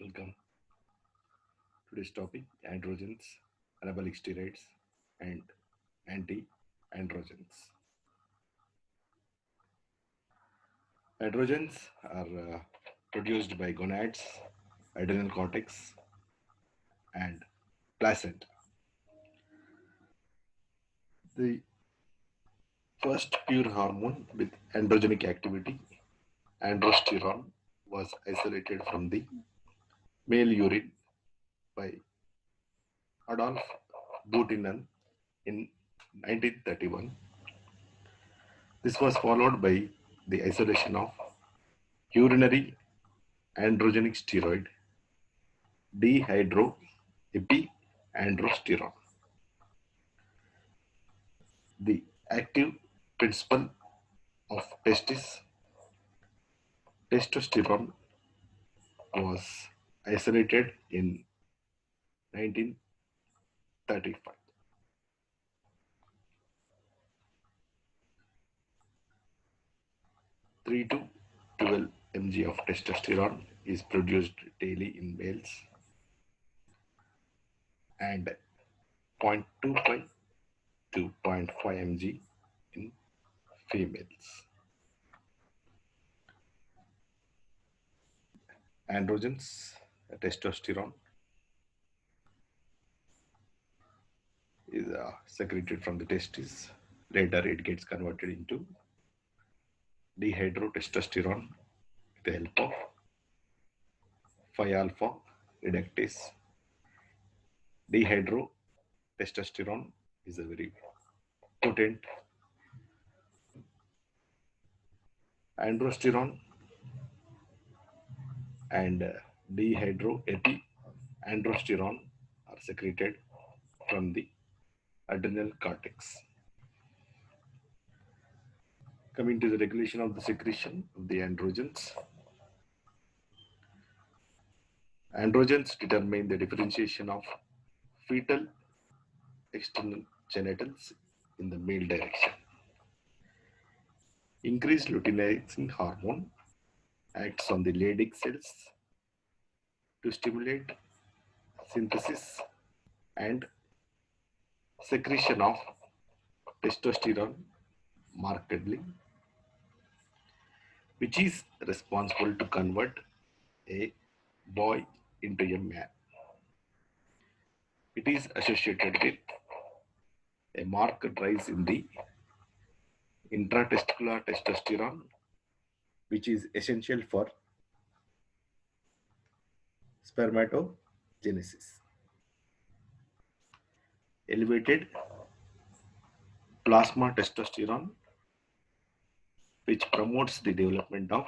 Welcome. Today's topic androgens, anabolic steroids, and anti-androgens. Androgens are produced by gonads, adrenal cortex, and placenta. The first pure hormone with androgenic activity, androsterone, was isolated from the male urine by Adolf Buchanan in 1931. This was followed by the isolation of urinary androgenic steroid dehydroepiandrosterone. The active principle of testosterone was isolated in 1935. 3 to 12 mg of testosterone is produced daily in males and 0.25 to zero point 0.5 mg in females. Androgens, testosterone is secreted from the testes. Later, it gets converted into dehydrotestosterone with the help of 5 alpha reductase. Dehydrotestosterone is a very potent androsterone and dehydroepiandrosterone are secreted from the adrenal cortex. Coming to the regulation of the secretion of the androgens. Androgens determine the differentiation of fetal external genitals in the male direction. Increased luteinizing hormone acts on the Leydig cells to stimulate synthesis and secretion of testosterone markedly, which is responsible to convert a boy into a man. It is associated with a marked rise in the intratesticular testosterone, which is essential for spermatogenesis. Elevated plasma testosterone, which promotes the development of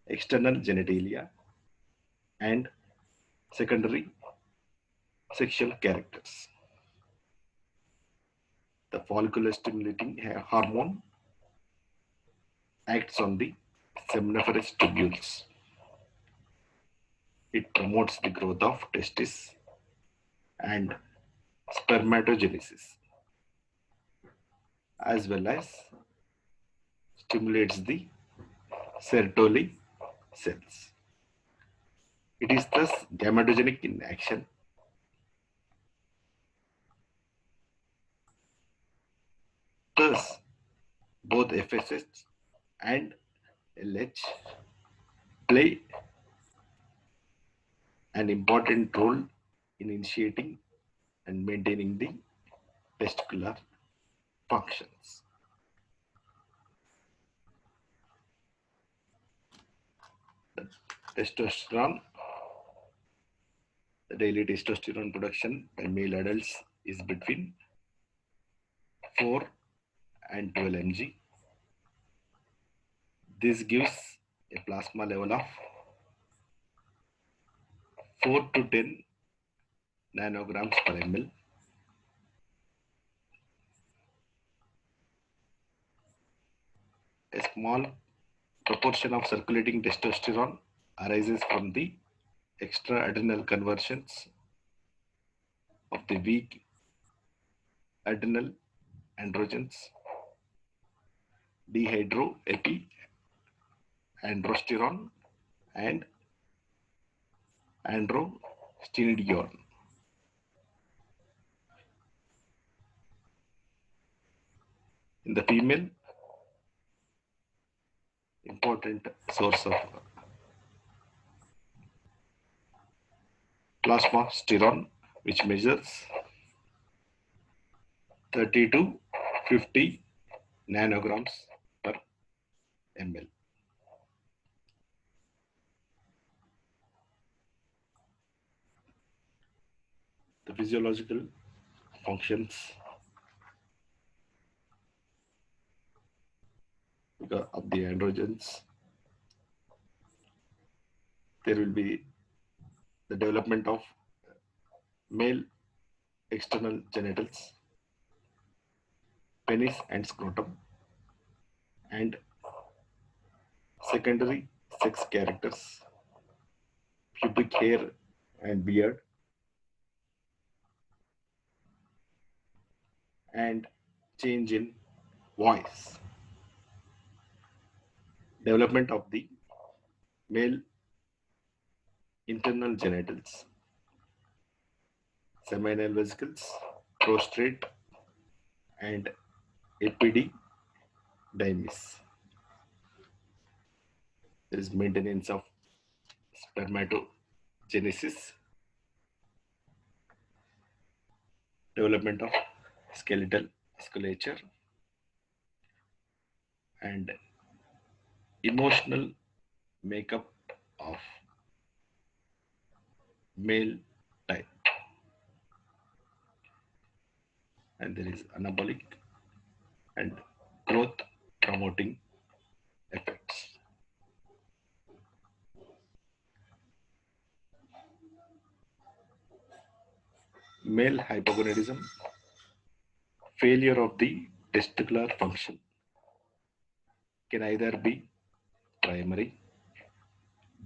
external genitalia and secondary sexual characters. The follicular stimulating hormone acts on the seminiferous tubules. It promotes the growth of testis and spermatogenesis, as well as stimulates the Sertoli cells. It is thus gametogenic in action. Thus, both FSH and LH play an important role in initiating and maintaining the testicular functions. The testosterone, the daily testosterone production by male adults is between 4 and 12 mg. This gives a plasma level of 4 to 10 nanograms per ml. A small proportion of circulating testosterone arises from the extra-adrenal conversions of the weak adrenal androgens, dehydroepiandrosterone and androstenedione. In the female, important source of plasmasterone, which measures 30 to 50 nanograms per ml. The physiological functions because of the androgens, there will be the development of male external genitals, penis and scrotum, and secondary sex characters, pubic hair and beard, and change in voice. Development of the male internal genitals, seminal vesicles, prostate, and epididymis. There is maintenance of spermatogenesis, development of skeletal musculature, and emotional makeup of male type. And there is anabolic and growth promoting effects. Male hypogonadism, failure of the testicular function, can either be primary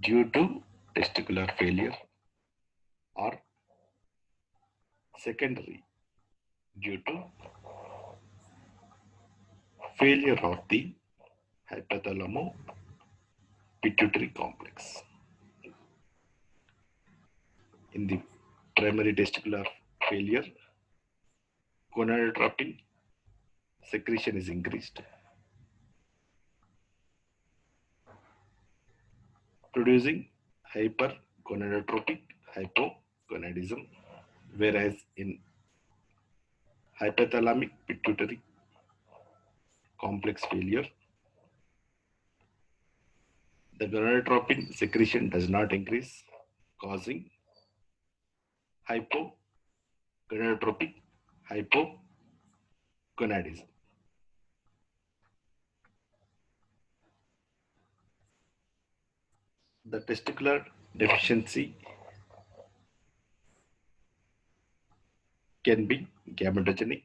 due to testicular failure or secondary due to failure of the hypothalamo pituitary complex. In the primary testicular failure, gonadotropin secretion is increased, producing hypergonadotropic hypogonadism, whereas in hypothalamic pituitary complex failure, the gonadotropin secretion does not increase, causing hypogonadotropic hypogonadism. The testicular deficiency can be gametogenic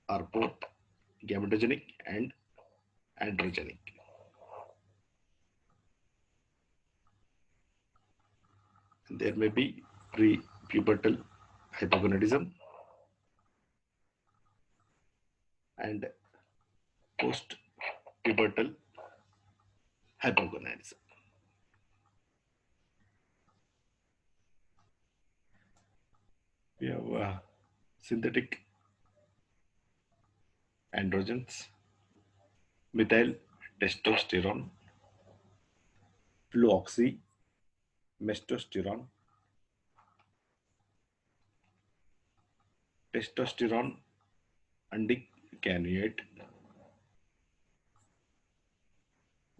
or both gametogenic and androgenic. There may be pre-pubertal hypogonadism and post-pubertal hypogonadism. We have synthetic androgens, methyl testosterone, fluoxymestosterone, testosterone undecanoate,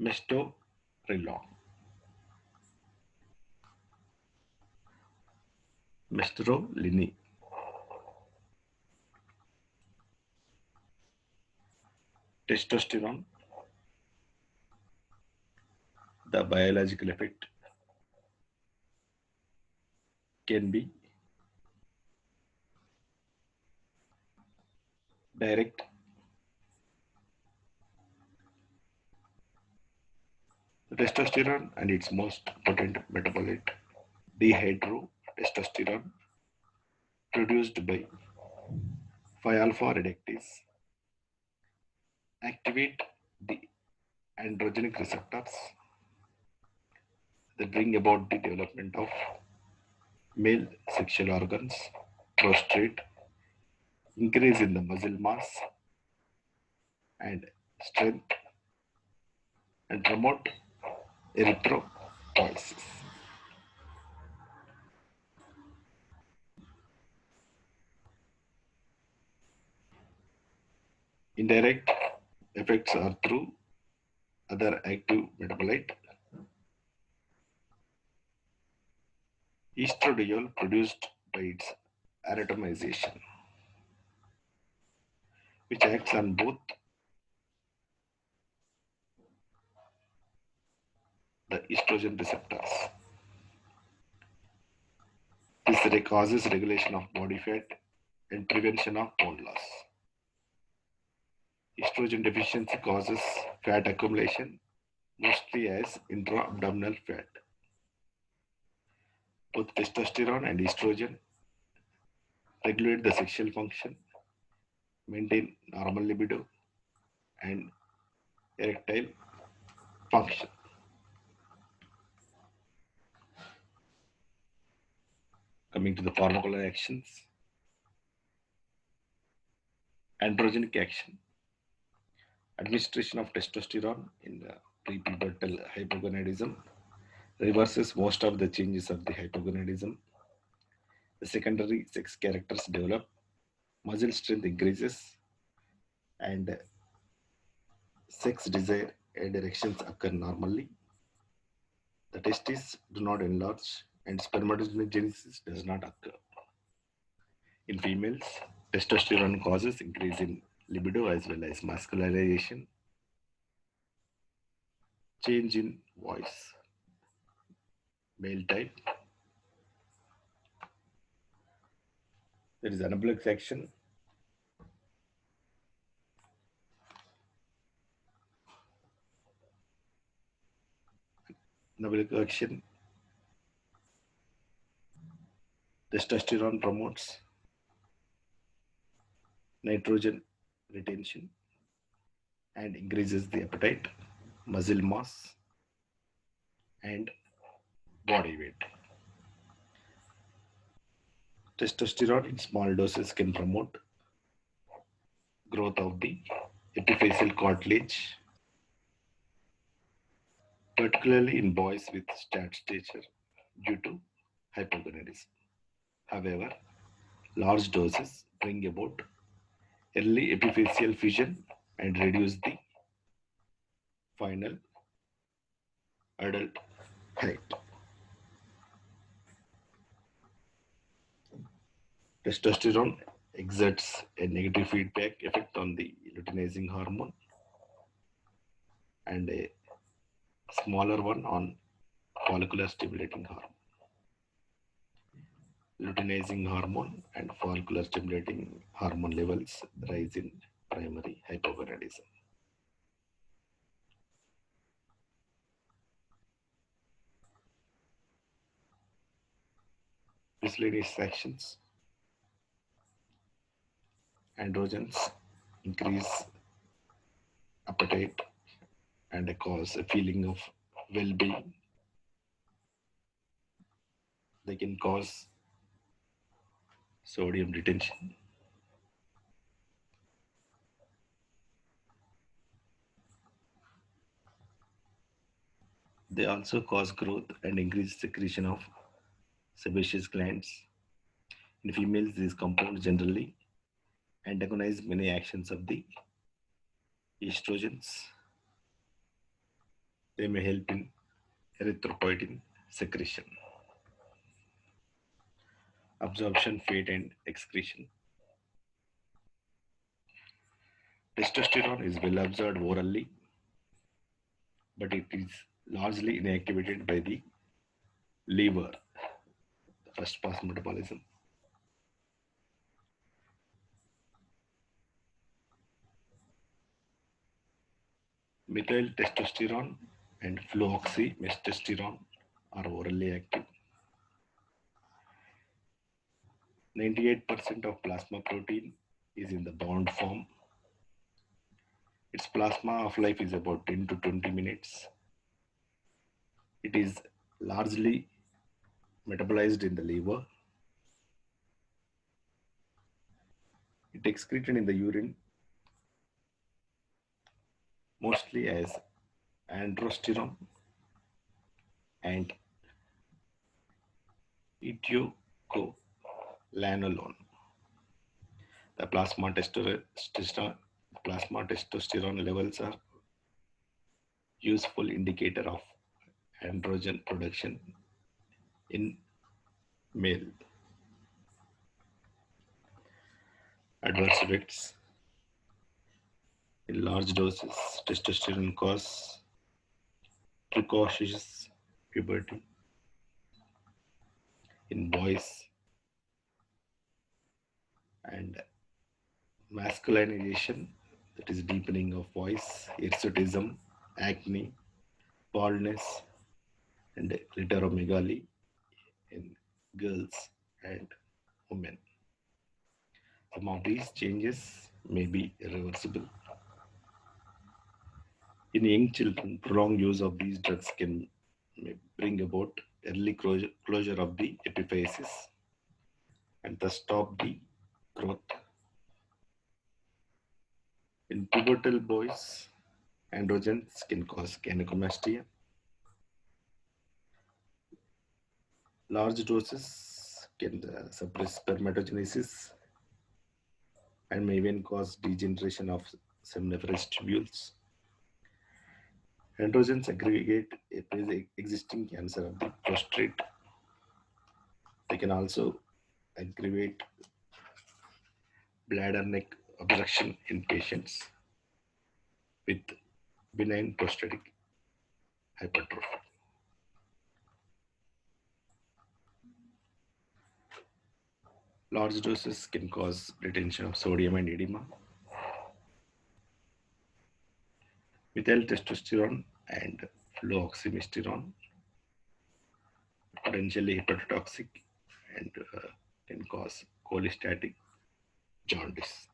mestoprolol, mestrolini, testosterone. The biological effect can be direct, the testosterone and its most potent metabolite, dihydrotestosterone, produced by 5-alpha reductase, activate the androgenic receptors that bring about the development of male sexual organs, prostate, increase in the muscle mass and strength, and promote erythropoiesis. Indirect effects are through other active metabolite. Estradiol produced by its aromatization, which acts on both the estrogen receptors. This causes regulation of body fat and prevention of bone loss. Estrogen deficiency causes fat accumulation, mostly as intra-abdominal fat. Both testosterone and estrogen regulate the sexual function, maintain normal libido, and erectile function. Coming to the pharmacological actions, androgenic action. Administration of testosterone in prepubertal hypogonadism reverses most of the changes of the hypogonadism. The secondary sex characters develop, muscle strength increases, and sex desire and erections occur normally. The testes do not enlarge, and spermatogenesis does not occur. In females, testosterone causes increase in libido as well as masculinization, change in voice, male type. There is anabolic action. Anabolic action. Testosterone promotes nitrogen retention and increases the appetite, muscle mass, and body weight. Testosterone in small doses can promote growth of the epiphyseal cartilage, particularly in boys with short stature due to hypogonadism. However, large doses bring about early epiphyseal fusion and reduce the final adult height. Testosterone exerts a negative feedback effect on the luteinizing hormone and a smaller one on follicular stimulating hormone. Luteinizing hormone and follicular stimulating hormone levels rise in primary hypogonadism. Miscellaneous actions. Androgens increase appetite and cause a feeling of well-being. They can cause sodium retention. They also cause growth and increase secretion of sebaceous glands. In females, these compounds generally antagonize many actions of the estrogens. They may help in erythropoietin secretion, absorption, fat, and excretion. Testosterone is well absorbed orally, but it is largely inactivated by the liver, the first pass metabolism. Methyl testosterone and fluoxymestosterone are orally active. 98% of plasma protein is in the bound form. Its plasma half-life is about 10 to 20 minutes. It is largely metabolized in the liver. It excreted in the urine mostly as androsterone and etiocolanolone. The plasma testosterone levels are useful indicator of androgen production in male. Adverse effects: in large doses, testosterone cause precocious puberty in boys and masculinization, that is deepening of voice, hirsutism, acne, baldness, and clitoromegaly in girls and women. Some of these changes may be irreversible. In young children, prolonged use of these drugs may bring about early closure of the epiphysis and thus stop the growth. In pubertal boys, androgens can cause gynecomastia. Large doses can suppress spermatogenesis and may even cause degeneration of seminiferous tubules. Androgens aggregate a pre-existing cancer of the prostate. They can also aggravate bladder neck obstruction in patients with benign prostatic hypertrophy. Large doses can cause retention of sodium and edema. Methyl testosterone and fluoxymisterone potentially hepatotoxic and can cause cholestatic jaundice.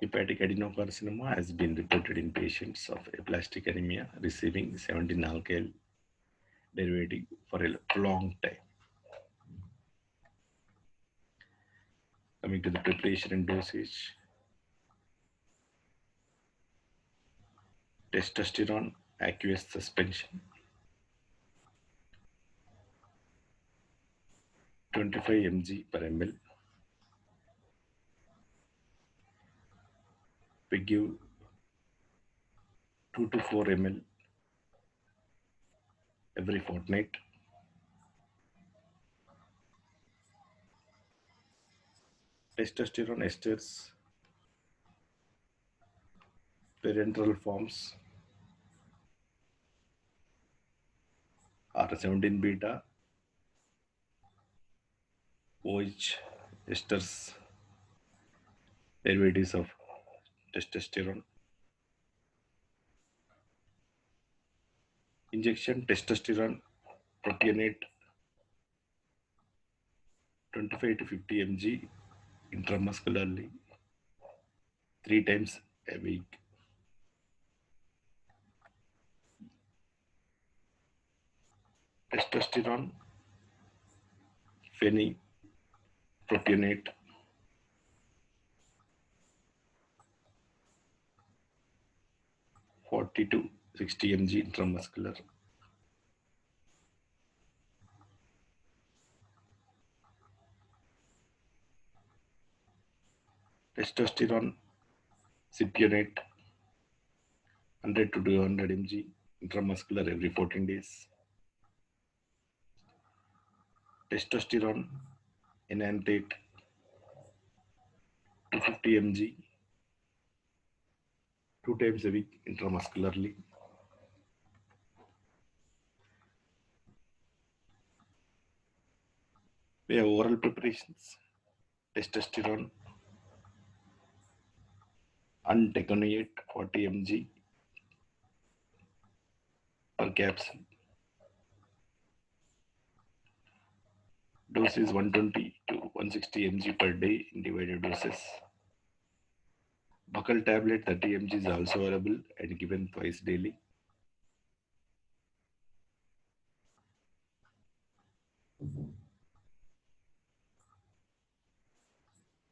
Hepatic adenocarcinoma has been reported in patients of aplastic anemia receiving 17 alkyl derivative for a long time. Coming to the preparation and dosage, testosterone aqueous suspension 25 mg per ml. We give 2 to 4 ml every fortnight. Testosterone esters, parenteral forms are 17 beta, OH esters, derivatives of testosterone. Injection testosterone propionate 25 to 50 mg intramuscularly 3 times a week. Testosterone phenylpropionate 40 to 60 mg intramuscular. Testosterone cypionate 100 to 200 mg intramuscular every 14 days. Testosterone enanthate 250 mg 2 times a week intramuscularly. We have oral preparations. Testosterone untaconate 40 mg per capsule. Dose is 120 to 160 mg per day in divided doses. Buccal tablet 30 mg is also available and given twice daily.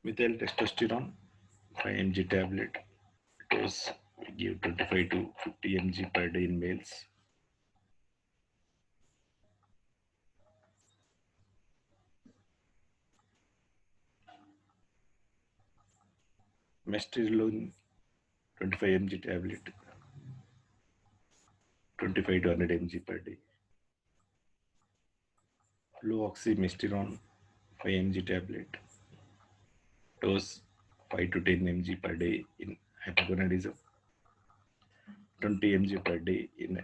Methyl testosterone 5 mg tablet. Dose we give 25 to 50 mg per day in males. Mestilone 25 mg tablet. 25 to 100 mg per day. Fluoxymesterone 5 mg tablet. Dose 5 to 10 mg per day in hypogonadism. 20 mg per day in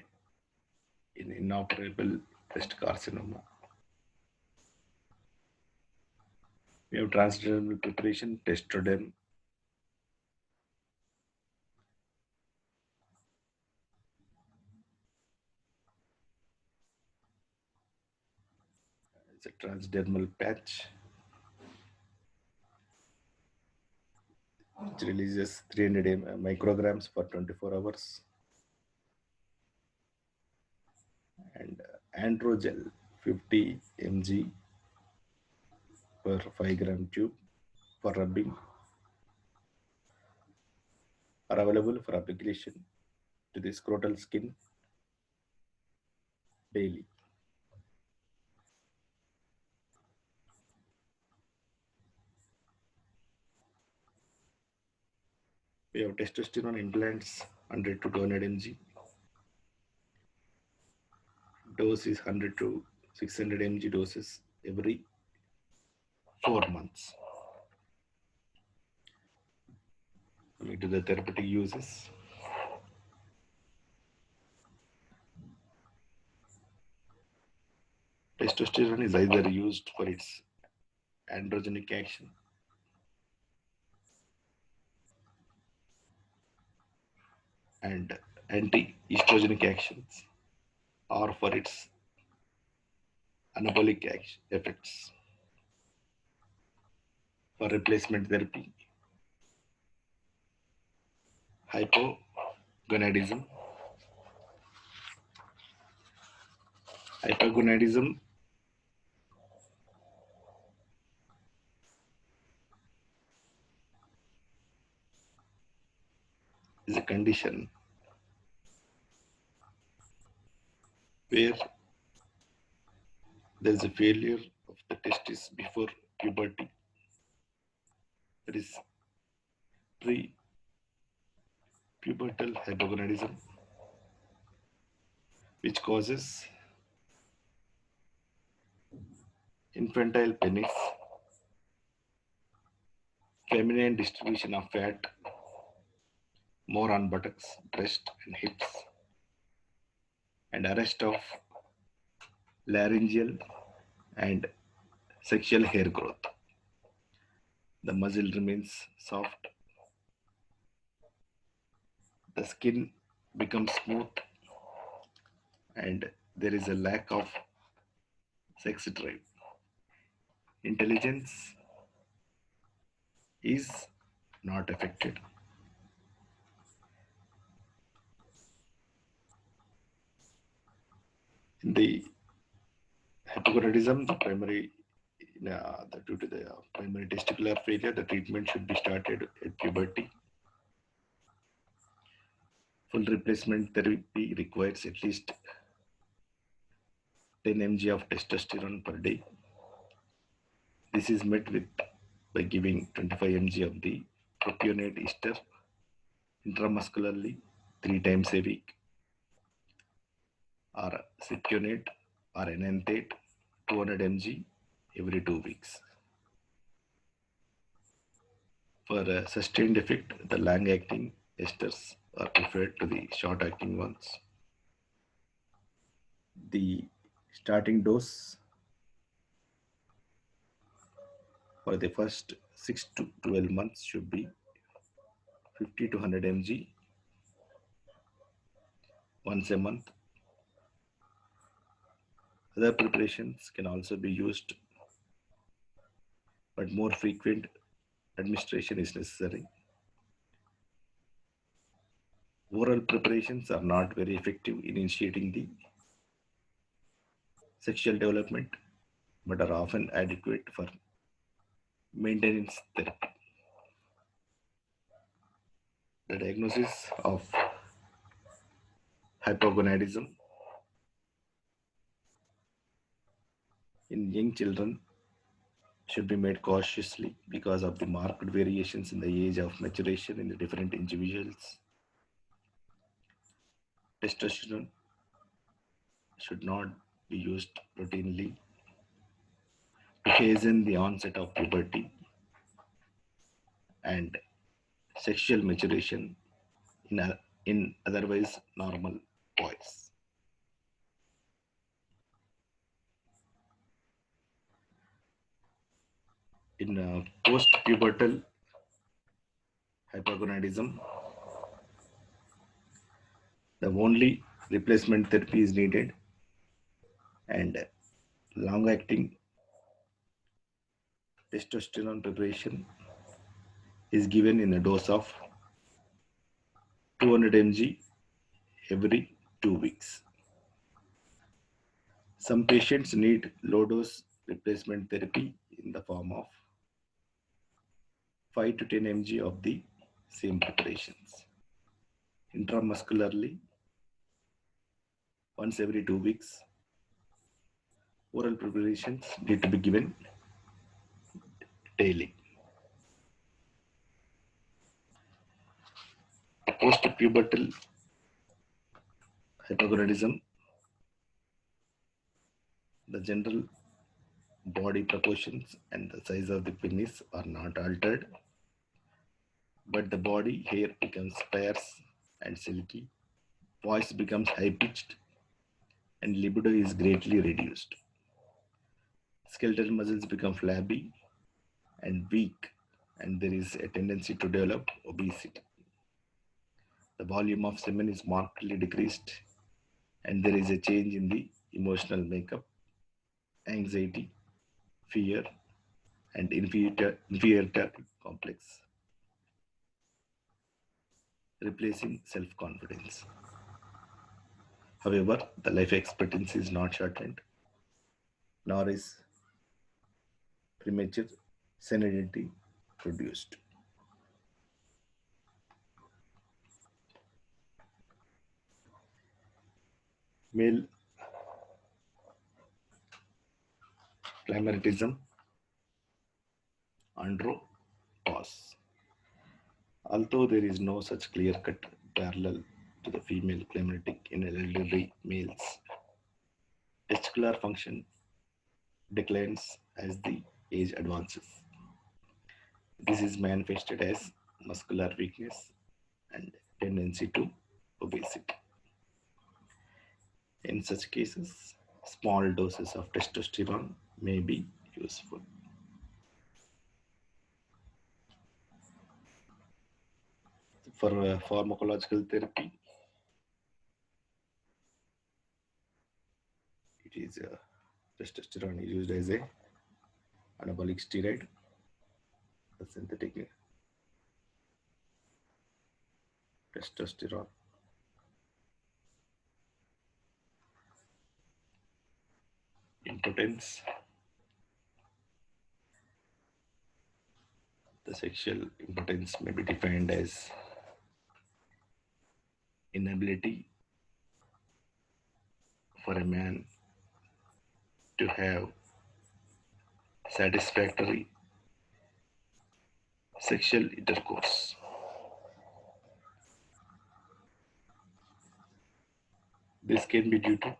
inoperable breast carcinoma. We have transdermal preparation, testosterone. It's a transdermal patch which releases 300 micrograms for 24 hours. And androgel 50 mg per 5 gram tube for rubbing are available for application to the scrotal skin daily. We have testosterone implants 100 to 200 mg. Dose is 100 to 600 mg doses every 4 months. Coming to the therapeutic uses. Testosterone is either used for its androgenic action and anti-estrogenic actions or for its anabolic effects. For replacement therapy, hypogonadism. Hypogonadism is a condition where there is a failure of the testis before puberty. That is pre-pubertal hypogonadism, which causes infantile penis, feminine distribution of fat, more on buttocks, breast, and hips, and arrest of laryngeal and sexual hair growth. The muzzle remains soft, the skin becomes smooth, and there is a lack of sex drive. Intelligence is not affected. In the hypogonadism, due to the primary testicular failure, the treatment should be started at puberty. Full replacement therapy requires at least 10 mg of testosterone per day. This is met with by giving 25 mg of the propionate ester intramuscularly 3 times a week, or cypionate or enanthate 200 mg every 2 weeks. For a sustained effect, the long-acting esters are preferred to the short-acting ones. The starting dose for the first 6 to 12 months should be 50 to 100 mg once a month. Other preparations can also be used, but more frequent administration is necessary. Oral preparations are not very effective in initiating the sexual development, but are often adequate for maintenance therapy. The diagnosis of hypogonadism in young children should be made cautiously because of the marked variations in the age of maturation in the different individuals. Testosterone should not be used routinely to hasten the onset of puberty and sexual maturation in otherwise normal boys. In post-pubertal hypogonadism, the only replacement therapy is needed, and long-acting testosterone preparation is given in a dose of 200 mg every 2 weeks. Some patients need low-dose replacement therapy in the form of 5 to 10 mg of the same preparations. Intramuscularly, once every 2 weeks, oral preparations need to be given daily. Post-pubertal hypogonadism, the general body proportions and the size of the penis are not altered, but the body hair becomes sparse and silky, voice becomes high-pitched, and libido is greatly reduced. Skeletal muscles become flabby and weak, and there is a tendency to develop obesity. The volume of semen is markedly decreased, and there is a change in the emotional makeup, anxiety, fear, and inferiority complex, replacing self-confidence. However, the life expectancy is not shortened, nor is premature senility produced. Male climactism, andropause. Although there is no such clear-cut parallel to the female climatic in elderly males, testicular function declines as the age advances. This is manifested as muscular weakness and tendency to obesity. In such cases, small doses of testosterone may be useful. For pharmacological therapy, it is testosterone is used as a anabolic steroid, the synthetic testosterone. Impotence, the sexual impotence may be defined as inability for a man to have satisfactory sexual intercourse. This can be due to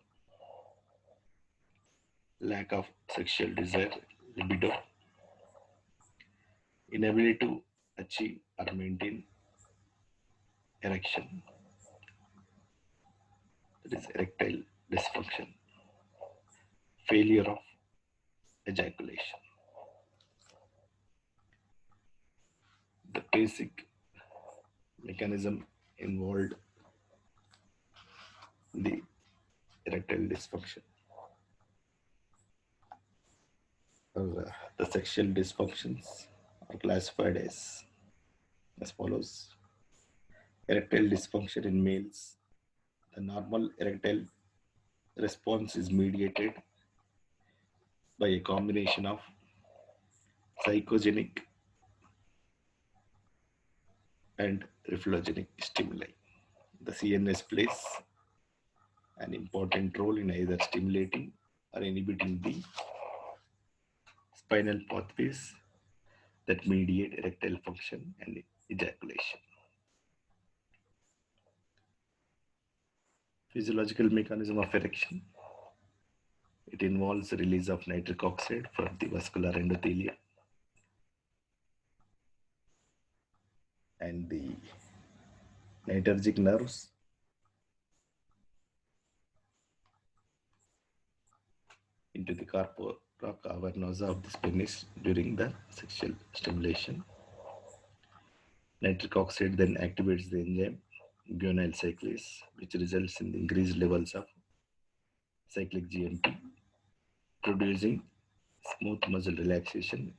lack of sexual desire, libido, inability to achieve or maintain erection, that is erectile dysfunction, failure of ejaculation. The basic mechanism involved in the erectile dysfunction or the sexual dysfunctions are classified as follows. Erectile dysfunction in males. The normal erectile response is mediated by a combination of psychogenic and reflexogenic stimuli. The CNS plays an important role in either stimulating or inhibiting the spinal pathways that mediate erectile function and ejaculation. Physiological mechanism of erection. It involves the release of nitric oxide from the vascular endothelium and the nitrogen nerves into the corpora cavernosa of the penis during the sexual stimulation. Nitric oxide then activates the enzyme guanyl cyclase, which results in the increased levels of cyclic GMP, producing smooth muscle relaxation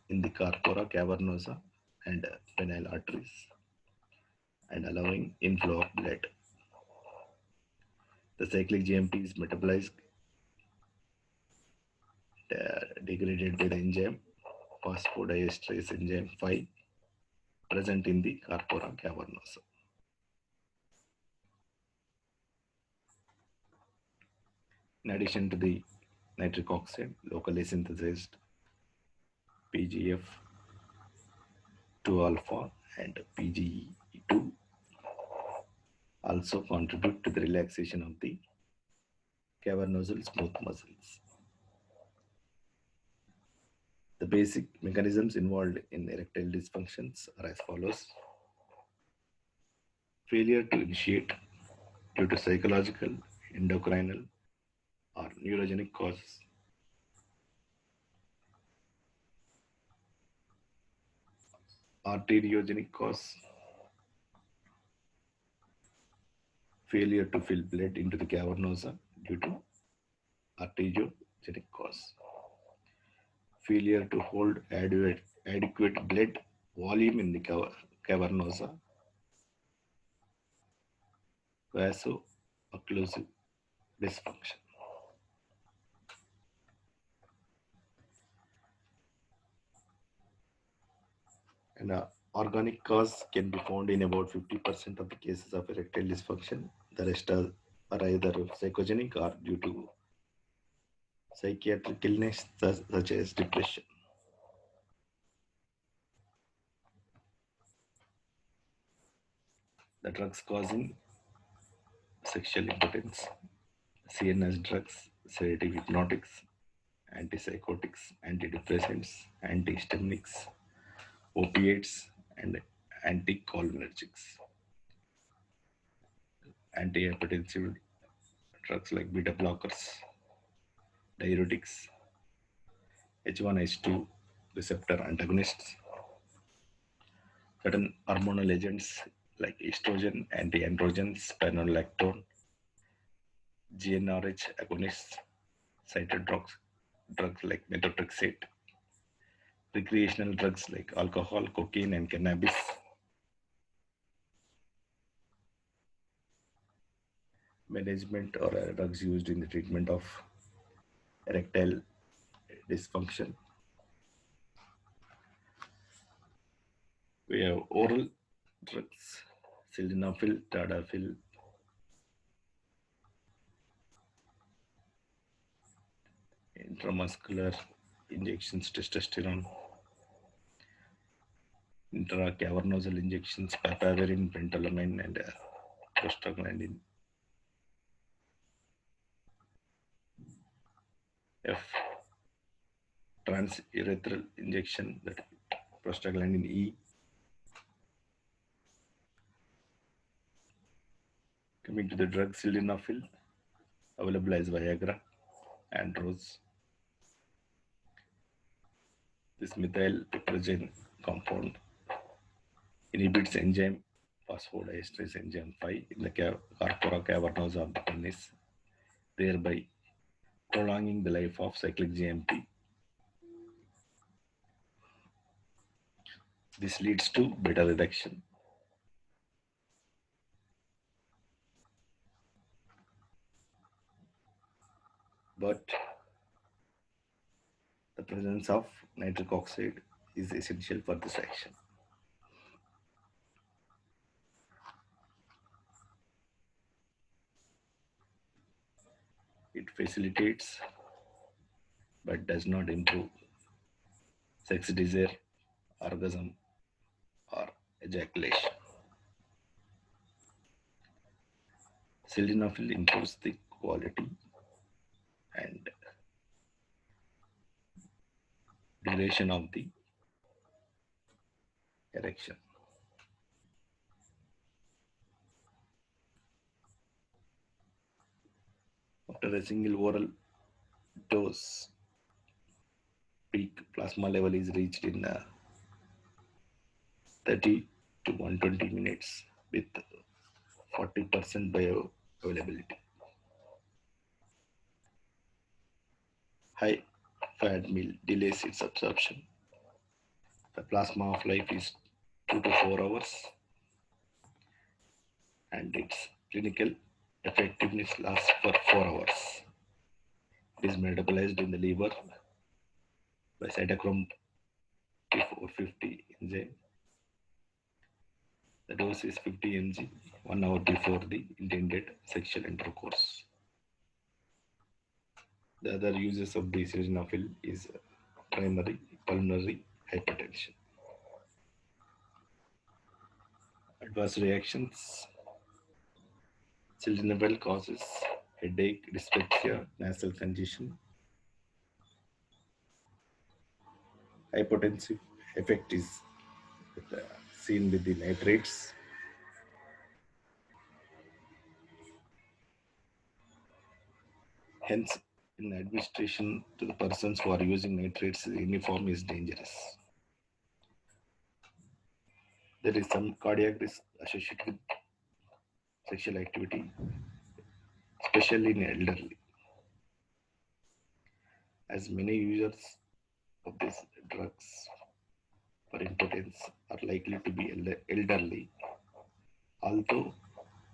in the corpora cavernosa and penile arteries and allowing inflow of blood. The cyclic GMP is metabolized, degraded by the enzyme phosphodiesterase enzyme 5 present in the corpora cavernosa. In addition to the nitric oxide, locally synthesized PGF2 alpha and PGE2 also contribute to the relaxation of the cavernosal smooth muscles. The basic mechanisms involved in erectile dysfunctions are as follows. Failure to initiate due to psychological, endocrinal, or neurogenic causes. Arteriogenic cause. Failure to fill blood into the cavernosa due to arteriogenic cause. Failure to hold adequate blood volume in the cavernosa. Vaso-occlusive dysfunction. And organic cause can be found in about 50% of the cases of erectile dysfunction. The rest are either psychogenic or due to psychiatric illness such as depression. The drugs causing sexual impotence. CNS drugs, sedative hypnotics, antipsychotics, antidepressants, antihistaminics, opiates, and anticholinergics. Antihypertensive drugs like beta blockers, diuretics, H1H2 receptor antagonists, certain hormonal agents like estrogen, antiandrogens, spironolactone, GnRH agonists, drugs like methotrexate, recreational drugs like alcohol, cocaine, and cannabis, management or drugs used in the treatment of erectile dysfunction. We have oral drugs, sildenafil, tadalafil, intramuscular injections, testosterone, intracavernosal injections, papaverine, pentolamine, and prostaglandin F, transurethral injection, that prostaglandin E. Coming to the drug sildenafil, available as Viagra, Androgens. This methyl piperazine compound inhibits enzyme phosphodiesterase enzyme 5 in the corpora cavernosa of the penis, thereby prolonging the life of cyclic GMP. This leads to beta reduction. but the presence of nitric oxide is essential for this action. It facilitates but does not improve sex desire, orgasm, or ejaculation. Sildenafil improves the quality and duration of the erection. After a single oral dose, peak plasma level is reached in 30 to 120 minutes with 40% bioavailability. High fat meal delays its absorption. The plasma of life is 2 to 4 hours and its clinical effectiveness lasts for 4 hours. It is metabolized in the liver by cytochrome P450 enzyme. The dose is 50 mg 1 hour before the intended sexual intercourse. The other uses of the sildenafil is primary pulmonary hypertension. Adverse reactions. Sildenafil causes headache, dyspepsia, nasal congestion. Hypotensive effect is seen with the nitrates. Hence, in administration to the persons who are using nitrates, the uniform is dangerous. There is some cardiac risk associated with sexual activity, especially in elderly, as many users of these drugs for impotence are likely to be elderly. Although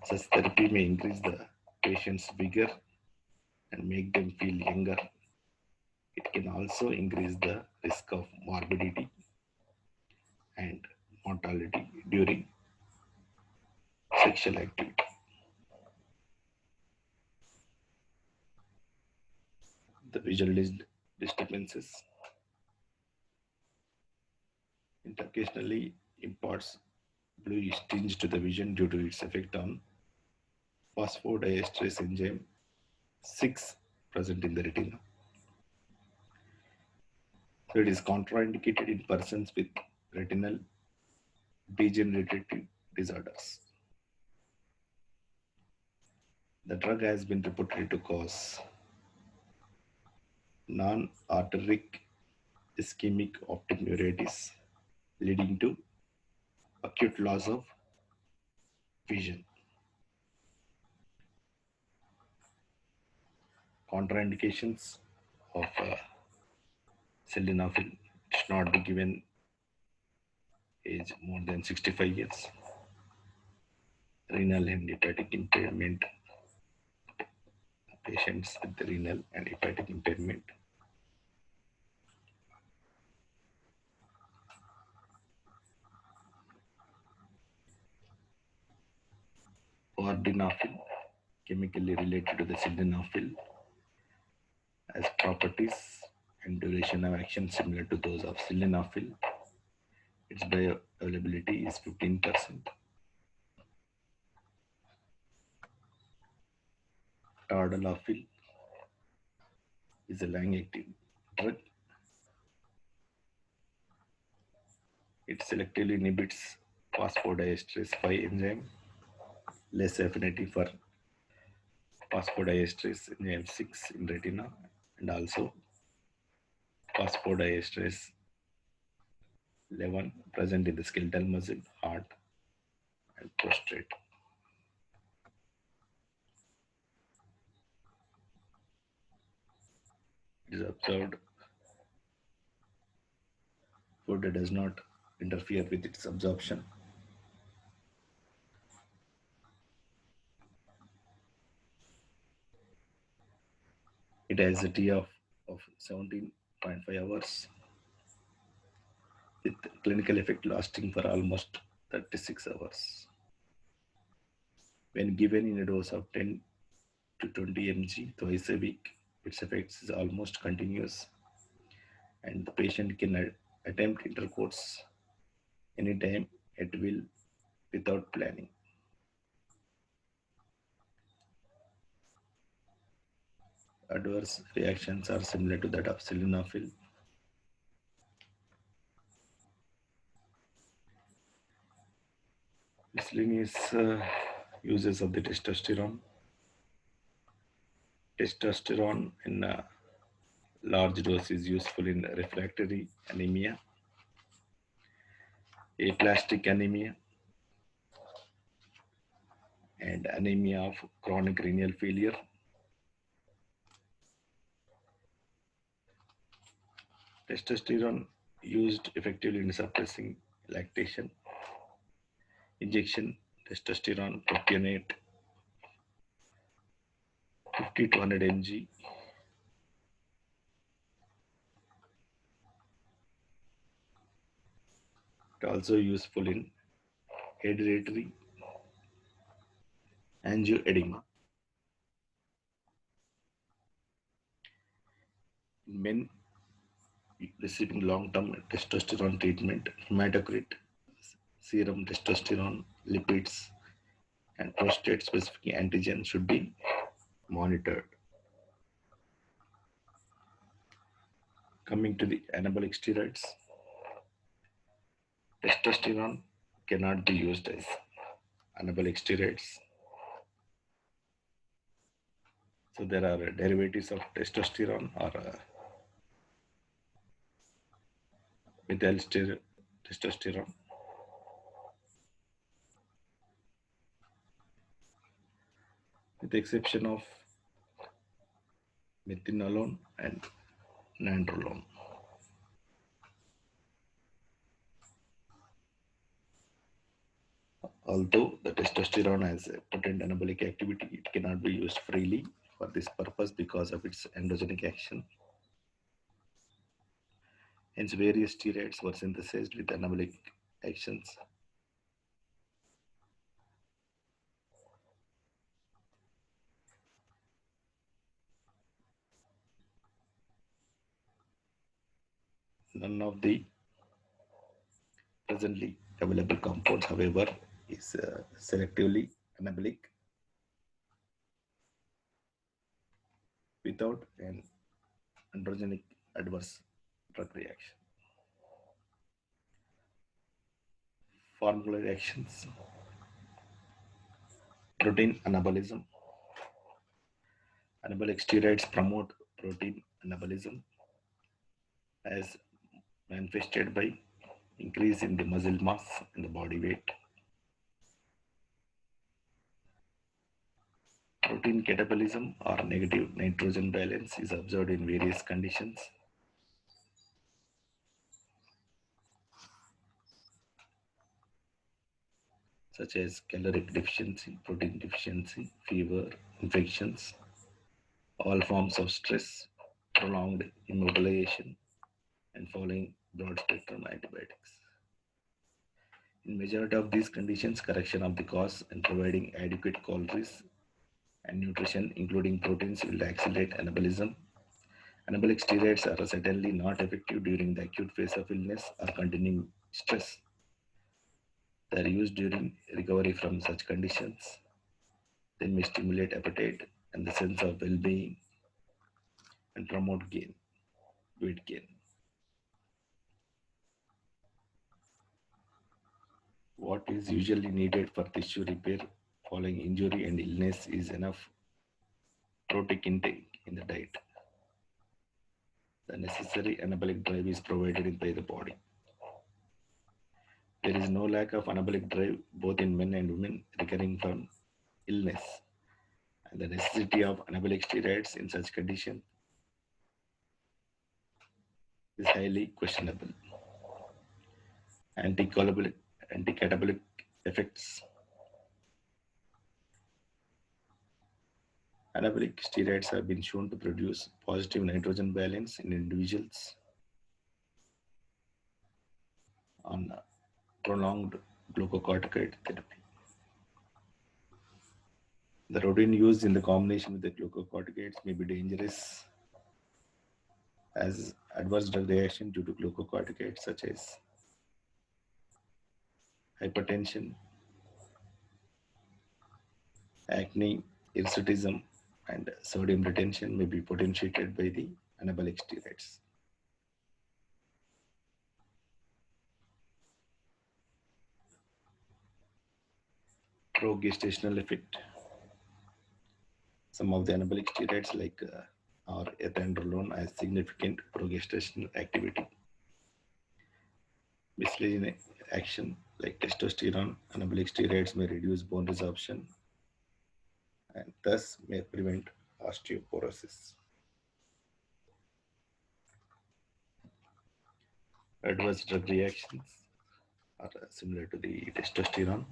such therapy may increase the patient's vigor and make them feel younger, it can also increase the risk of morbidity and mortality during sexual activity. The visual disturbances. It occasionally imparts bluish tinge to the vision due to its effect on phosphodiesterase enzyme 6 present in the retina. So it is contraindicated in persons with retinal degenerative disorders. The drug has been reported to cause non-arteritic ischemic optic neuritis, leading to acute loss of vision. Contraindications of sildenafil should not be given age more than 65 years. Renal and hepatic impairment, patients with renal and hepatic impairment. Vardenafil, chemically related to the sildenafil, has properties and duration of action similar to those of sildenafil. Its bioavailability is 15%. Tadalafil is a long-acting drug. It selectively inhibits phosphodiesterase 5 enzyme, less affinity for phosphodiesterase enzyme 6 in retina, and also phosphodiesterase 11 present in the skeletal muscle, heart, and prostate. It is observed food does not interfere with its absorption. It has a of 17.5 hours with clinical effect lasting for almost 36 hours. When given in a dose of 10 to 20 mg twice a week, its effects is almost continuous and the patient can attempt intercourse anytime at will without planning. Adverse reactions are similar to that of sildenafil. Miscellaneous uses of the testosterone. Testosterone in a large dose is useful in refractory anemia, aplastic anemia, and anemia of chronic renal failure. Testosterone used effectively in suppressing lactation. Injection testosterone propionate 50 to 100 mg. It also useful in hereditary angioedema. In men receiving long-term testosterone treatment, hematocrit, serum testosterone, lipids, and prostate-specific antigen should be monitored. Coming to the anabolic steroids, testosterone cannot be used as anabolic steroids. So there are derivatives of testosterone or methyl testosterone. With the exception of methinolone and nandrolone. Although the testosterone has a potent anabolic activity, it cannot be used freely for this purpose because of its androgenic action. Hence, various steroids were synthesized with anabolic actions. None of the presently available compounds, however, is selectively anabolic without an androgenic adverse drug reaction. Formulary actions, protein anabolism. Anabolic steroids promote protein anabolism as manifested by increase in the muscle mass and the body weight. Protein catabolism or negative nitrogen balance is observed in various conditions such as caloric deficiency, protein deficiency, fever, infections, all forms of stress, prolonged immobilization, and following broad spectrum antibiotics. In majority of these conditions, correction of the cause and providing adequate calories and nutrition, including proteins, will accelerate anabolism. Anabolic steroids are certainly not effective during the acute phase of illness or continuing stress. They are used during recovery from such conditions. They may stimulate appetite and the sense of well-being and promote weight gain. What is usually needed for tissue repair following injury and illness is enough protein intake in the diet. The necessary anabolic drive is provided by the body. There is no lack of anabolic drive both in men and women recovering from illness, and the necessity of anabolic steroids in such condition is highly questionable. Anticatabolic effects. Anabolic steroids have been shown to produce positive nitrogen balance in individuals on prolonged glucocorticoid therapy. The routine used in the combination with the glucocorticoids may be dangerous as adverse drug reaction due to glucocorticoids such as hypertension, acne, hirsutism, and sodium retention may be potentiated by the anabolic steroids. Progestational effect. Some of the anabolic steroids like or ethandrolone has significant progestational activity. Miscellaneous action like testosterone, anabolic steroids may reduce bone resorption and thus may prevent osteoporosis. Adverse drug reactions are similar to the testosterone.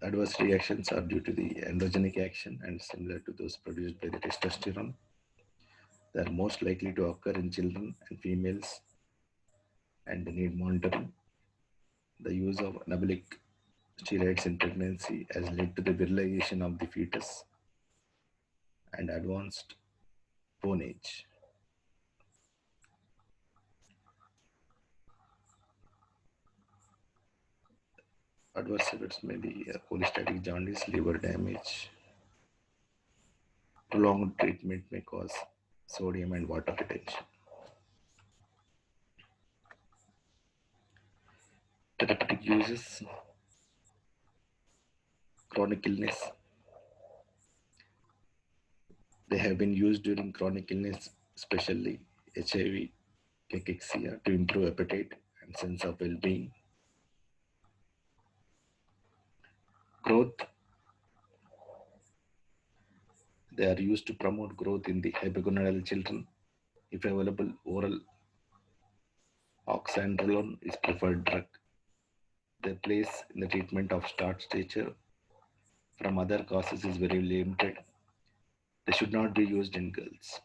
Adverse reactions are due to the androgenic action and similar to those produced by the testosterone. They are most likely to occur in children and females and need monitoring. The use of anabolic steroids in pregnancy has led to the virilization of the fetus and advanced bone age. Adverse effects may be cholestatic jaundice, liver damage. Prolonged treatment may cause sodium and water retention. Therapeutic uses, chronic illness. They have been used during chronic illness, especially HIV, cachexia, to improve appetite and sense of well-being. Growth. They are used to promote growth in the hypogonadal children. If available, oral oxandrolone is preferred drug. Their place in the treatment of short stature from other causes is very limited. They should not be used in girls.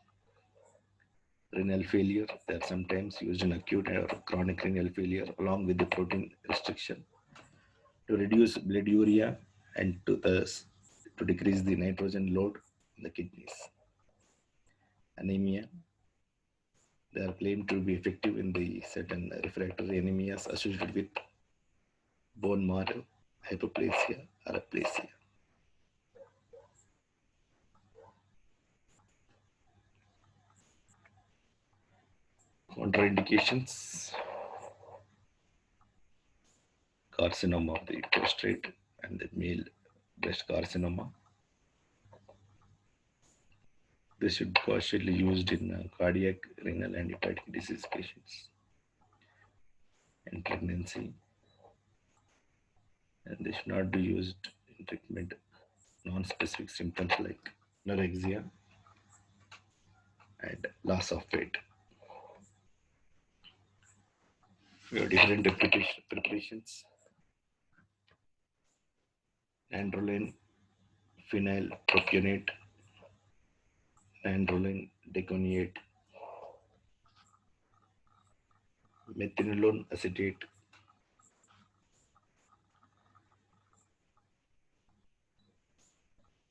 Renal failure. They are sometimes used in acute or chronic renal failure along with the protein restriction to reduce blood urea and to decrease the nitrogen load in the kidneys. Anemia. They are claimed to be effective in the certain refractory anemias associated with bone marrow hypoplasia or aplasia. Contraindications: carcinoma of the prostate and the male breast carcinoma. This should be partially used in cardiac, renal, and hepatic disease patients in pregnancy, and they should not be used in treatment non-specific symptoms like anorexia and loss of weight. We have different preparations. Nandrolone phenyl propionate, nandrolone deconate, methinolone acetate,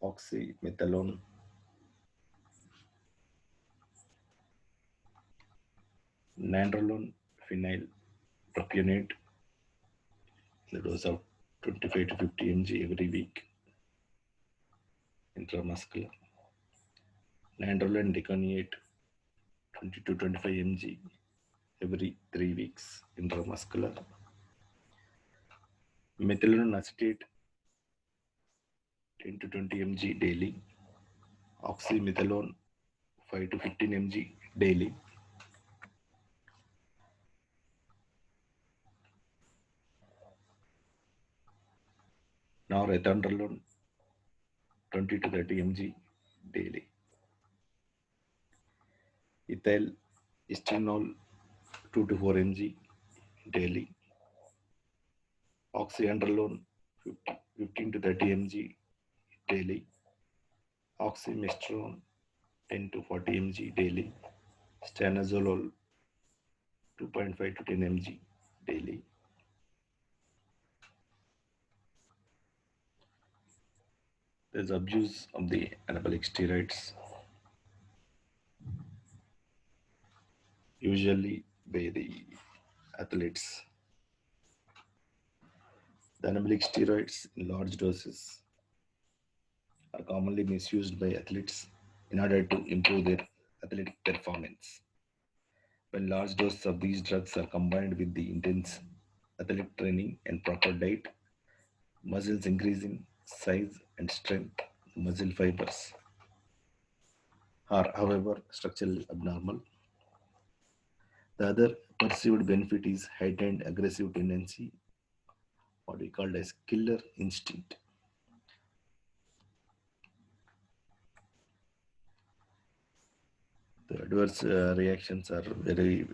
oxymetholone, nandrolone phenyl propionate, the dose of 25 to 50 mg every week intramuscular. Nandrolone deconate 20 to 25 mg every 3 weeks intramuscular. Methylone acetate 10 to 20 mg daily. Oxymetholone 5 to 15 mg daily. Norethindrolone 20 to 30 mg daily. Ethyl estrenol 2 to 4 mg daily. oxyandrolone 15 to 30 mg daily, oxymestrone 10 to 40 mg daily, stanozolol 2.5 to 10 mg daily. There's abuse of the anabolic steroids, usually by the athletes. The anabolic steroids in large doses are commonly misused by athletes in order to improve their athletic performance. When large doses of these drugs are combined with the intense athletic training and proper diet, muscles increase in size and strength. Muscle fibers are, however, structurally abnormal. The other perceived benefit is heightened aggressive tendency, what we call as killer instinct. The adverse reactions are very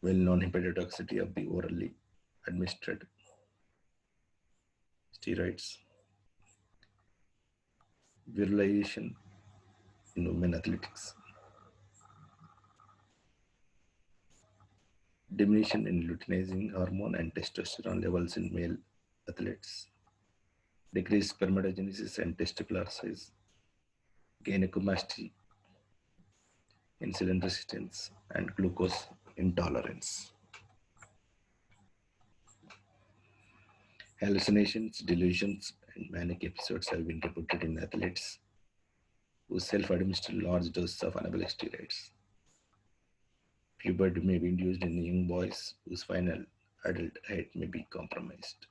well known: hepatotoxicity of the orally administered steroids, virilization in women athletics, diminution in luteinizing hormone and testosterone levels in male athletes, decreased spermatogenesis and testicular size, gynecomastia, insulin resistance, and glucose intolerance. Hallucinations, delusions, and manic episodes have been reported in athletes who self-administer large doses of anabolic steroids. Puberty may be induced in young boys whose final adult height may be compromised.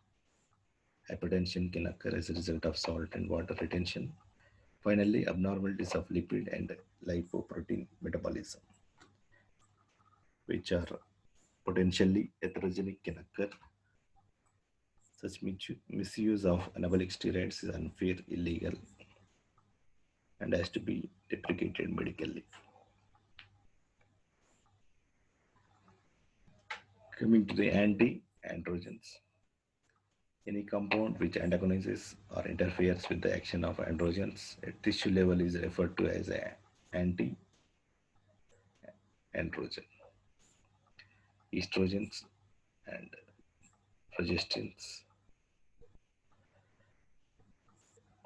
Hypertension can occur as a result of salt and water retention. Finally, abnormalities of lipid and lipoprotein metabolism, which are potentially atherogenic, can occur. Such misuse of anabolic steroids is unfair, illegal, and has to be deprecated medically. Coming to the anti-androgens. Any compound which antagonizes or interferes with the action of androgens at tissue level is referred to as an anti-androgen. Estrogens and progestins,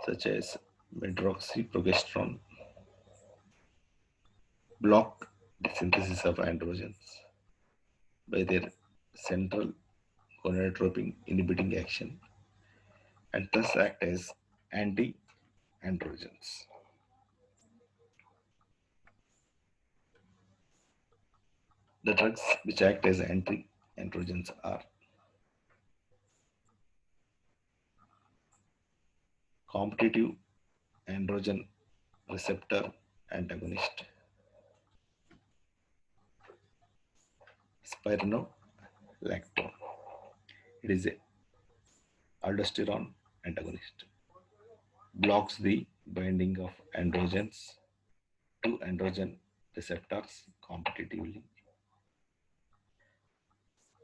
such as medroxyprogesterone, block the synthesis of androgens by their central gonadotropin inhibiting action and thus act as anti-androgens. The drugs which act as anti-androgens are competitive androgen receptor antagonist, spironolactone. It is a aldosterone antagonist. Blocks the binding of androgens to androgen receptors competitively.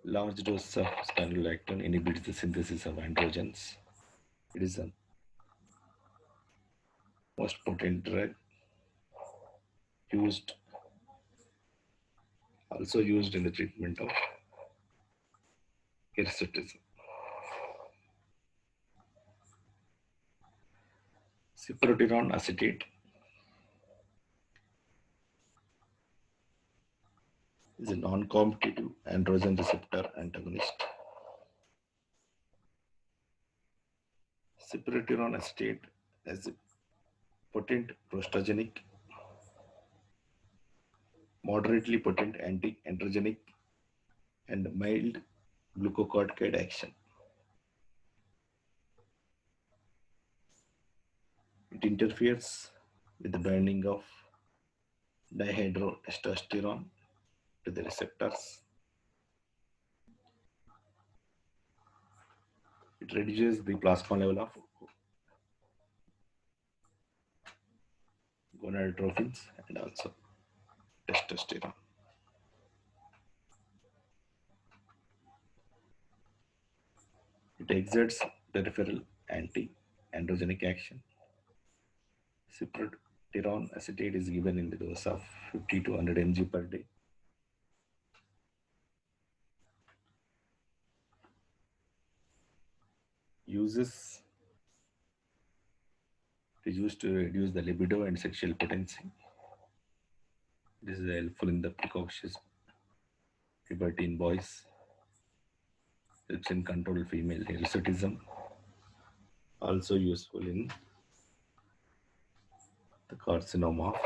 Large doses of spironolactone inhibits the synthesis of androgens. It is the most potent drug used, also used in the treatment of hirsutism. Cyproterone acetate is a non-competitive androgen receptor antagonist. Cyproterone acetate has a potent prostrogenic, moderately potent anti-androgenic, and mild glucocorticoid action. It interferes with the binding of dihydrotestosterone to the receptors. It reduces the plasma level of gonadotropins and also testosterone. It It exerts peripheral anti-androgenic action. Cyproterone acetate is given in the dose of 50 to 100 mg per day. Uses is used to reduce the libido and sexual potency. This is helpful in the precocious puberty in boys. Helps in control female hirsutism. Also useful in the carcinoma of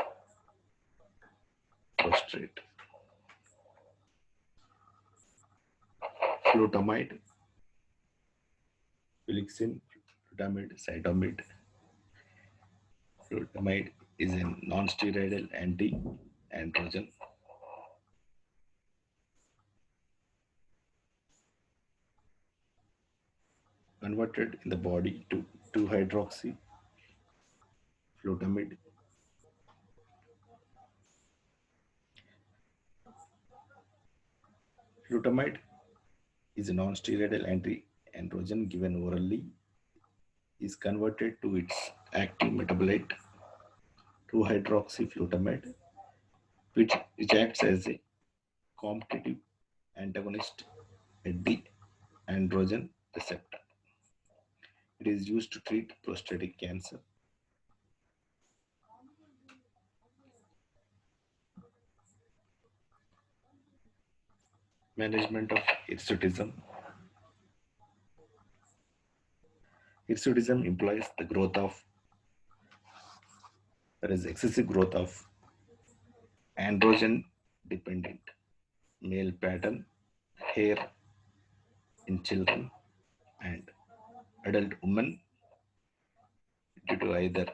prostate. Flutamide, Ulixin, flutamide, cytomide. Flutamide is a non-steroidal anti-androgen. Converted in the body to 2-hydroxy flutamide. Flutamide is a non-steroidal anti-androgen given orally, is converted to its active metabolite 2-hydroxyflutamide, which acts as a competitive antagonist at the androgen receptor. It is used to treat prostatic cancer. Management of hirsutism. Hirsutism implies the growth of, there is excessive growth of androgen dependent male pattern hair in children and adult women due to either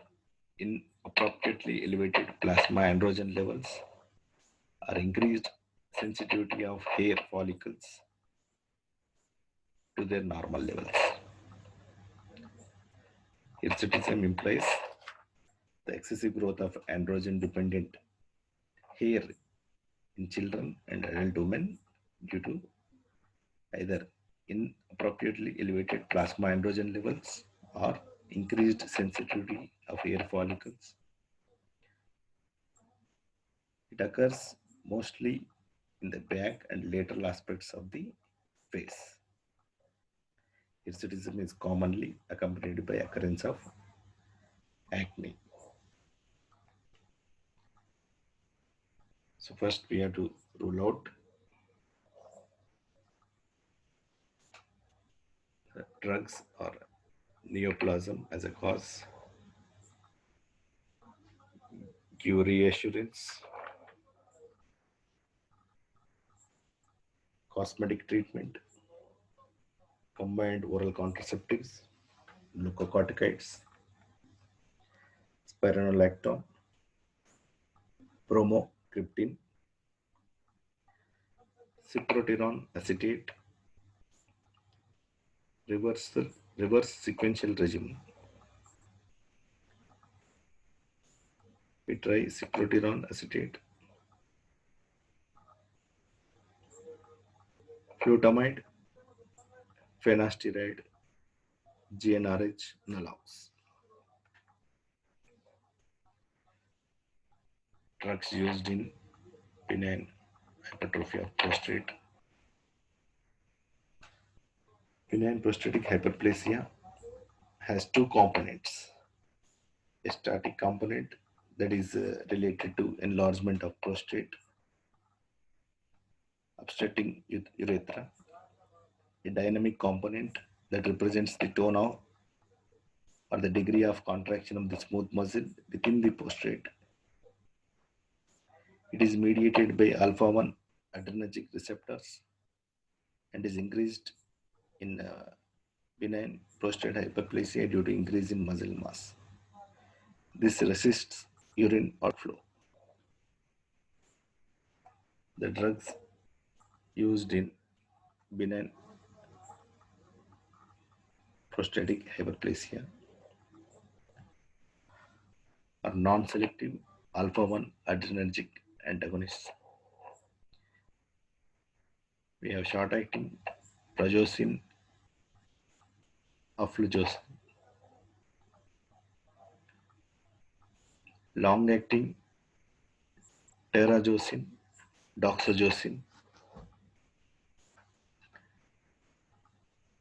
inappropriately elevated plasma androgen levels or increased sensitivity of hair follicles to their normal levels. Hirsutism implies the excessive growth of androgen dependent hair in children and adult women due to either inappropriately elevated plasma androgen levels or increased sensitivity of hair follicles. It occurs mostly in the back and lateral aspects of the face. Hirsutism is commonly accompanied by occurrence of acne. So first we have to rule out the drugs or neoplasm as a cause. Give reassurance. Cosmetic treatment. Combined oral contraceptives. Glucocorticoids. Spironolactone. Bromocriptine. Cyproterone acetate. Reverse sequential regimen. We try cyproterone acetate, flutamide, finasteride, GnRH, nalox. Drugs used in benign hypertrophy of prostate. Benign prostatic hyperplasia has two components. A static component that is related to enlargement of prostate, obstructing urethra. A dynamic component that represents the tone of or the degree of contraction of the smooth muscle within the prostate. It is mediated by alpha-1 adrenergic receptors and is increased in benign prostate hyperplasia due to increase in muscle mass. This resists urine outflow. The drugs used in benign prostatic hyperplasia are non-selective alpha-1 adrenergic antagonists. We have short-acting prazosin Aflatoxin, long-acting terazosin, doxazosin,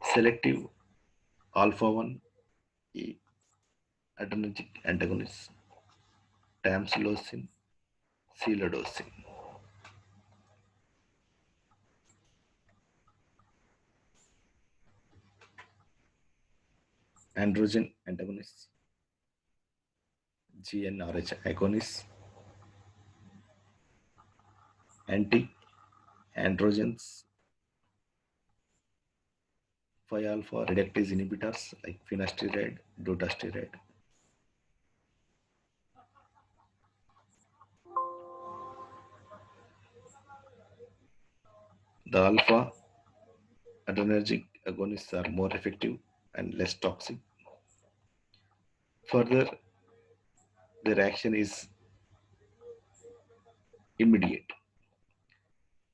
selective alpha-1 E adrenergic antagonist, tamsulosin, sildenafil. Androgen antagonists, GnRH agonists, anti-androgens, 5-alpha reductase inhibitors like finasteride, dutasteride. The alpha adrenergic agonists are more effective and less toxic. Further, their action is immediate.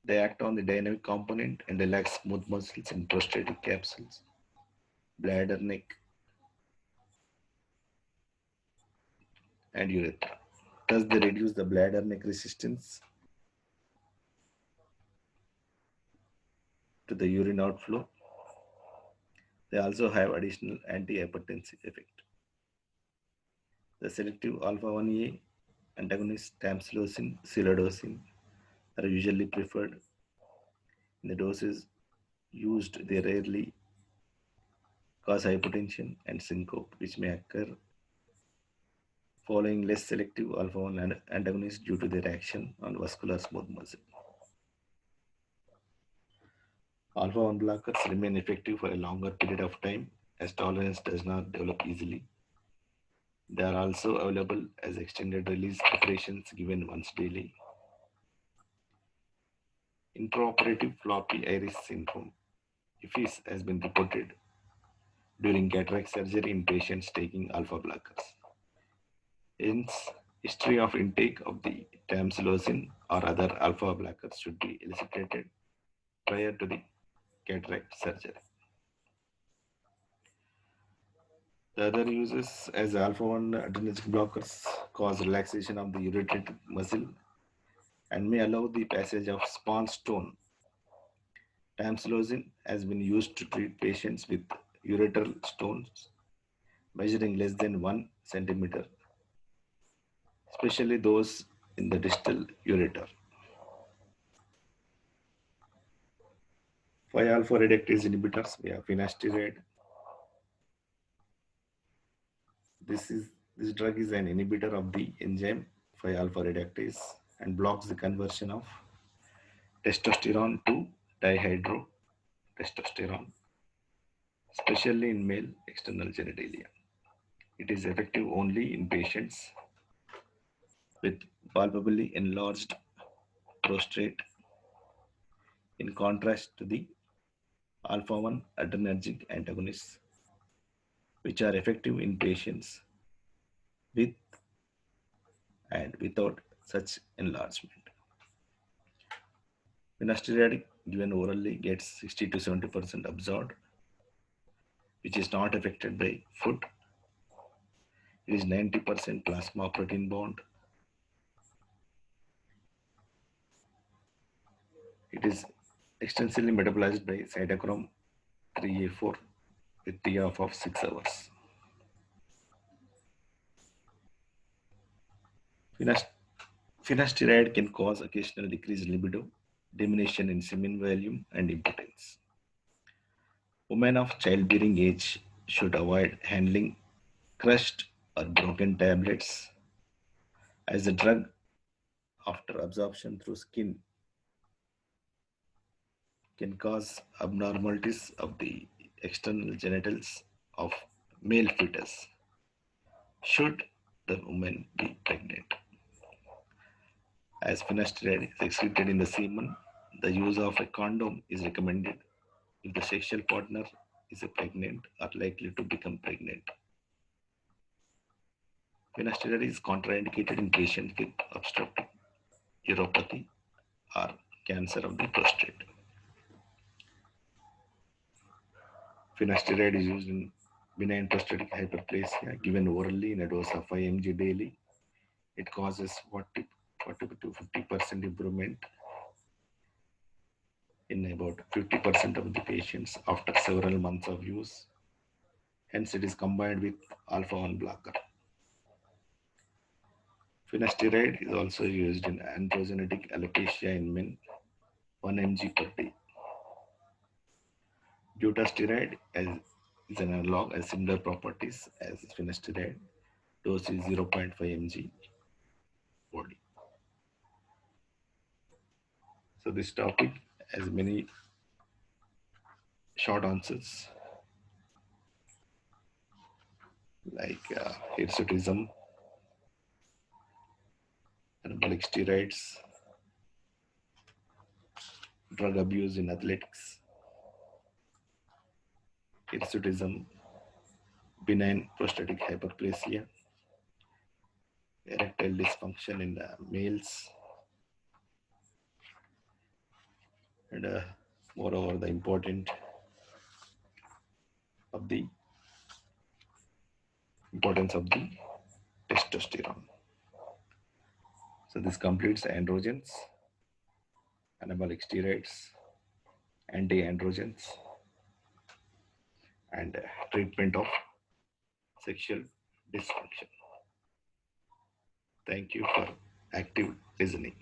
They act on the dynamic component and relax smooth muscles in prostatic capsules, bladder, neck, and urethra. Thus, they reduce the bladder neck resistance to the urine outflow. They also have additional antihypertensive effect. The selective alpha-1A antagonists tamsulosin, sildenafil are usually preferred in the doses used. They rarely cause hypotension and syncope, which may occur following less selective alpha-1 antagonists due to their action on vascular smooth muscle. Alpha-1 blockers remain effective for a longer period of time as tolerance does not develop easily. They are also available as extended release preparations given once daily. Intraoperative floppy iris syndrome (IFIS) has been reported during cataract surgery in patients taking alpha blockers. Hence, history of intake of the tamsulosin or other alpha blockers should be elicited prior to the cataract surgery. The other uses as alpha-1 adrenergic blockers cause relaxation of the ureteric muscle and may allow the passage of spawn stone. Tamsulosin has been used to treat patients with ureteral stones measuring less than 1 centimeter, especially those in the distal ureter. 5-alpha reductase inhibitors, we have finasteride. This drug is an inhibitor of the enzyme 5-alpha reductase and blocks the conversion of testosterone to dihydrotestosterone, especially in male external genitalia. It is effective only in patients with palpably enlarged prostate, in contrast to the alpha-1 adrenergic antagonists, which are effective in patients with and without such enlargement. Finasteride given orally gets 60 to 70% absorbed, which is not affected by food. It is 90% plasma protein bound. It is extensively metabolized by cytochrome 3A4 with T-off of 6 hours. Finasteride can cause occasional decreased libido, diminution in semen volume, and impotence. Women of childbearing age should avoid handling crushed or broken tablets as the drug, after absorption through skin, can cause abnormalities of the external genitals of male fetus should the woman be pregnant. As finasteride is excreted in the semen, the use of a condom is recommended if the sexual partner is pregnant or likely to become pregnant. Finasteride is contraindicated in patients with obstructive uropathy or cancer of the prostate. Finasteride is used in Benign prostatic hyperplasia given orally in a dose of 5 mg daily. It causes 40 to 50% improvement in about 50% of the patients after several months of use. Hence, it is combined with alpha 1 blocker. Finasteride is also used in androgenetic alopecia in men, 1 mg per day. Dutasteride is an analog, has similar properties as finasteride. Dose is 0.5 mg body. So this topic has many short answers like hirsutism, anabolic steroids, drug abuse in athletics, hirsutism, benign prostatic hyperplasia, erectile dysfunction in males, and moreover the of the importance of the testosterone. So this completes androgens, anabolic steroids, antiandrogens, and treatment of sexual dysfunction. Thank you for active listening.